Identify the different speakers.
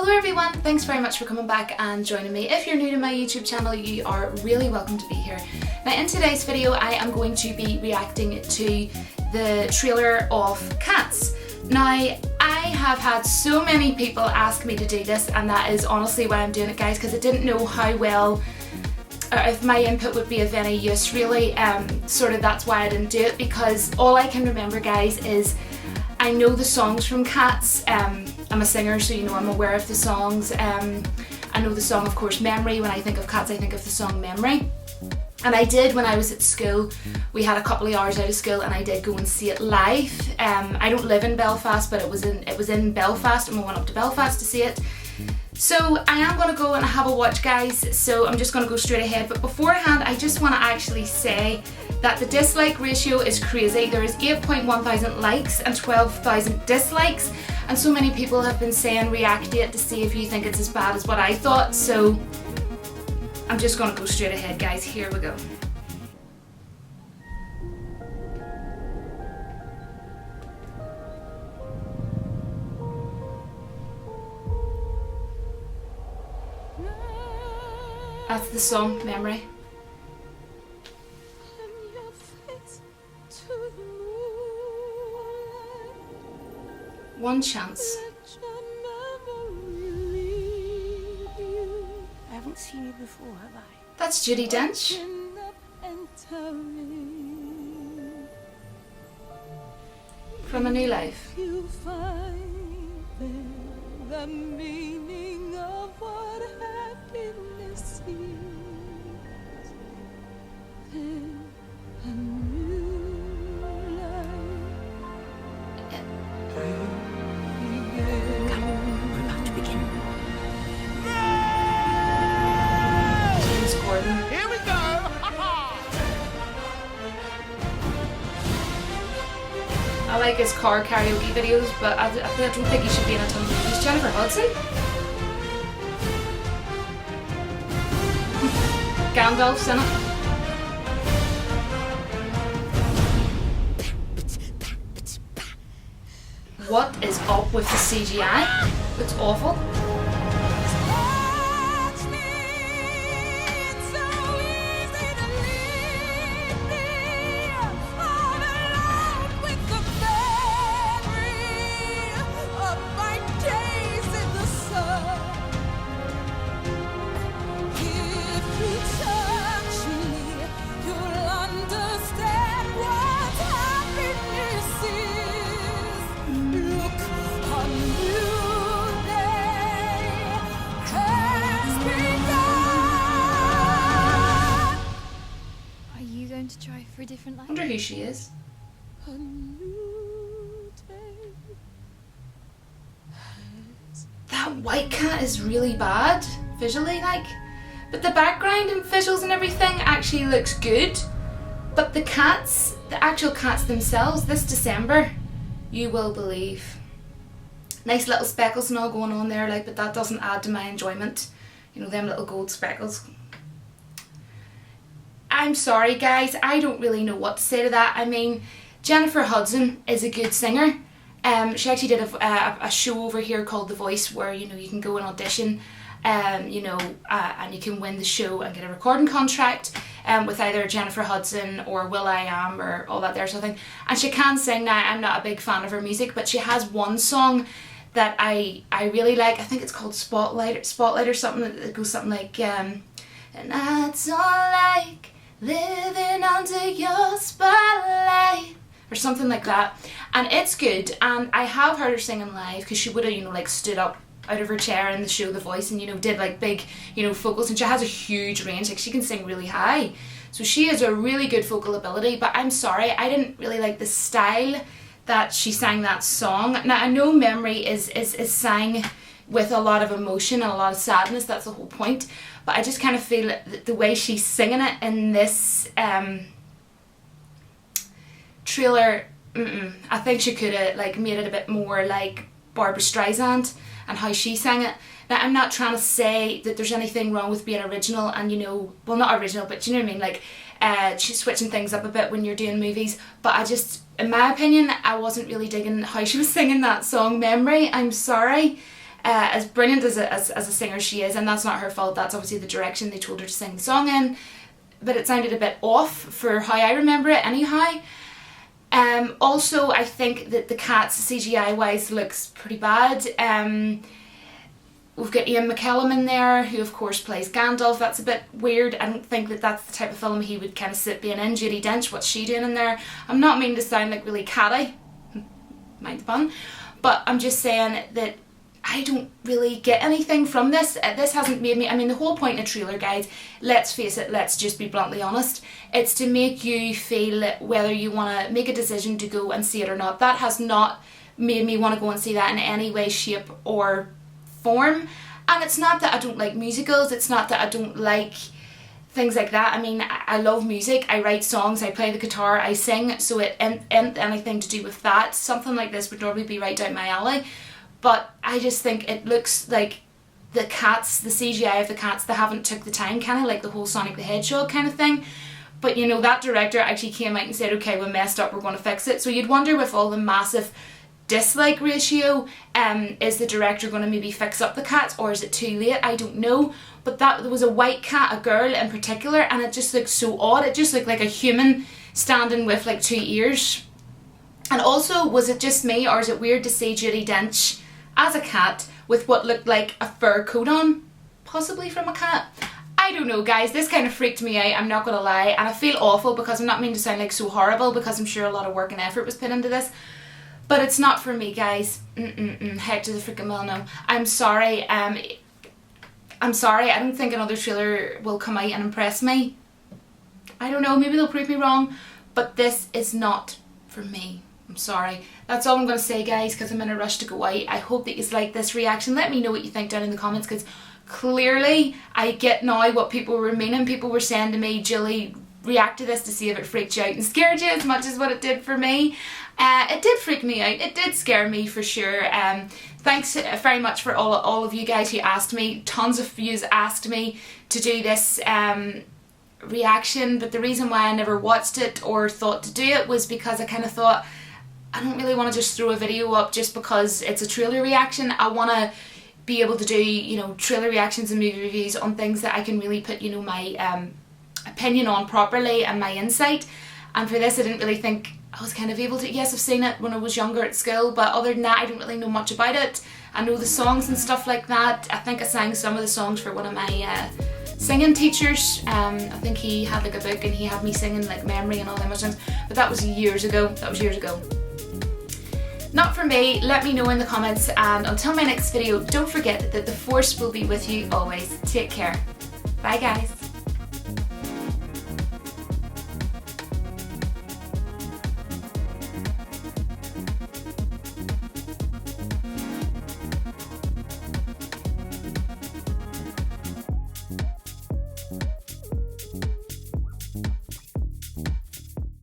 Speaker 1: Hello everyone, thanks very much for coming back and joining me. If you're new to my YouTube channel, you are really welcome to be here. Now in today's video I am going to be reacting to the trailer of Cats. Now I have had so many people ask me to do this, and that is honestly why I'm doing it, guys, because I didn't know how well or if my input would be of any use really. Sort of that's why I didn't do it, because all I can remember, guys, is I know the songs from Cats. I'm a singer, so you know I'm aware of the songs. I know the song, of course, Memory. When I think of Cats, I think of the song Memory. And I did, when I was at school, we had a couple of hours out of school and I did go and see it live. I don't live in Belfast, but it was in Belfast, and we went up to Belfast to see it. So I am going to go and have a watch, guys, so I'm just going to go straight ahead. But beforehand, I just want to actually say that the dislike ratio is crazy. There is 8.1 thousand likes and 12,000 dislikes, and so many people have been saying react to it to see if you think it's as bad as what I thought. So I'm just going to go straight ahead, guys. Here we go. That's the song, Memory. One chance.
Speaker 2: I haven't seen you before, have I?
Speaker 1: That's Judi Dench. From A New Life.
Speaker 2: The meaning of what happiness is. Then a new life.
Speaker 1: Come,
Speaker 2: we're about to begin.
Speaker 1: James Gordon.
Speaker 3: Here we go!
Speaker 1: I like his car karaoke videos, but I don't think he should be in a ton of movies. Jennifer Hudson? Gandalf's in it. What is up with the CGI? It's awful.
Speaker 4: To try for a different life.
Speaker 1: I wonder who she is. That white cat is really bad visually, like, but the background and visuals and everything actually looks good. But the cats, the actual cats themselves, this December, you will believe. Nice little speckles and all going on there, like, but that doesn't add to my enjoyment. You know, them little gold speckles. I'm sorry, guys, I don't really know what to say to that. I mean, Jennifer Hudson is a good singer. She actually did a show over here called The Voice, where, you know, you can go and audition, you know, and you can win the show and get a recording contract with either Jennifer Hudson or will.i.am or all that there sort of thing. And she can sing. Now, I'm not a big fan of her music, but she has one song that I really like. I think it's called Spotlight or something. It goes something like, and that's all like living under your spotlight, or something like that, and it's good. And I have heard her singing live, because she would have, you know, like stood up out of her chair in the show The Voice and, you know, did like big, you know, vocals, and she has a huge range, like she can sing really high, so she has a really good vocal ability. But I'm sorry, I didn't really like the style that she sang that song. Now I know Memory is sang with a lot of emotion and a lot of sadness, that's the whole point, but I just kind of feel that the way she's singing it in this trailer, I think she could have like made it a bit more like Barbra Streisand and how she sang it. Now, I'm not trying to say that there's anything wrong with being original and, you know, well, not original, but you know what I mean, like, she's switching things up a bit when you're doing movies, but I just, in my opinion, I wasn't really digging how she was singing that song, Memory. I'm sorry. as brilliant as a singer she is, and that's not her fault, that's obviously the direction they told her to sing the song in, but it sounded a bit off for how I remember it anyhow. Also, I think that the Cats CGI wise looks pretty bad. We've got Ian McKellen in there, who of course plays Gandalf. That's a bit weird. I don't think that that's the type of film he would kind of sit being in. Judi Dench, what's she doing in there? I'm not meaning to sound like really catty, mind the pun, but I'm just saying that I don't really get anything from this. This hasn't made me, I mean, the whole point of trailer, guys, let's face it, let's just be bluntly honest, it's to make you feel whether you want to make a decision to go and see it or not. That has not made me want to go and see that in any way, shape or form. And it's not that I don't like musicals, it's not that I don't like things like that. I mean, I love music, I write songs, I play the guitar, I sing, so it ain't anything to do with that. Something like this would normally be right down my alley. But I just think it looks like the Cats, the CGI of the Cats, they haven't took the time, kind of like the whole Sonic the Hedgehog kind of thing. But you know, that director actually came out and said, okay, we messed up, we're going to fix it. So you'd wonder with all the massive dislike ratio, is the director going to maybe fix up the Cats, or is it too late? I don't know. But that there was a white cat, a girl in particular, and it just looked so odd. It just looked like a human standing with like 2 ears. And also, was it just me, or is it weird to see Judi Dench as a cat with what looked like a fur coat on, possibly from a cat? I don't know, guys, this kind of freaked me out, I'm not gonna lie, and I feel awful because I'm not meaning to sound like so horrible, because I'm sure a lot of work and effort was put into this, but it's not for me, guys. Heck to the freaking well no. I'm sorry, I don't think another trailer will come out and impress me. I don't know, maybe they'll prove me wrong, but this is not for me. I'm sorry. That's all I'm going to say, guys, because I'm in a rush to go out. I hope that you like this reaction. Let me know what you think down in the comments, because clearly I get now what people were meaning. People were saying to me, Julie, react to this to see if it freaked you out and scared you as much as what it did for me. It did freak me out. It did scare me for sure. Thanks very much for all of you guys who asked me. Tons of yous asked me to do this reaction, but the reason why I never watched it or thought to do it was because I kind of thought, I don't really want to just throw a video up just because it's a trailer reaction. I want to be able to do, you know, trailer reactions and movie reviews on things that I can really put, you know, my opinion on properly and my insight. And for this, I didn't really think I was kind of able to. Yes, I've seen it when I was younger at school, but other than that, I don't really know much about it. I know the songs and stuff like that. I think I sang some of the songs for one of my singing teachers. I think he had like a book and he had me singing like Memory and all them things, but that was years ago. Not for me. Let me know in the comments, and until my next video, don't forget that the Force will be with you always. Take care. Bye, guys.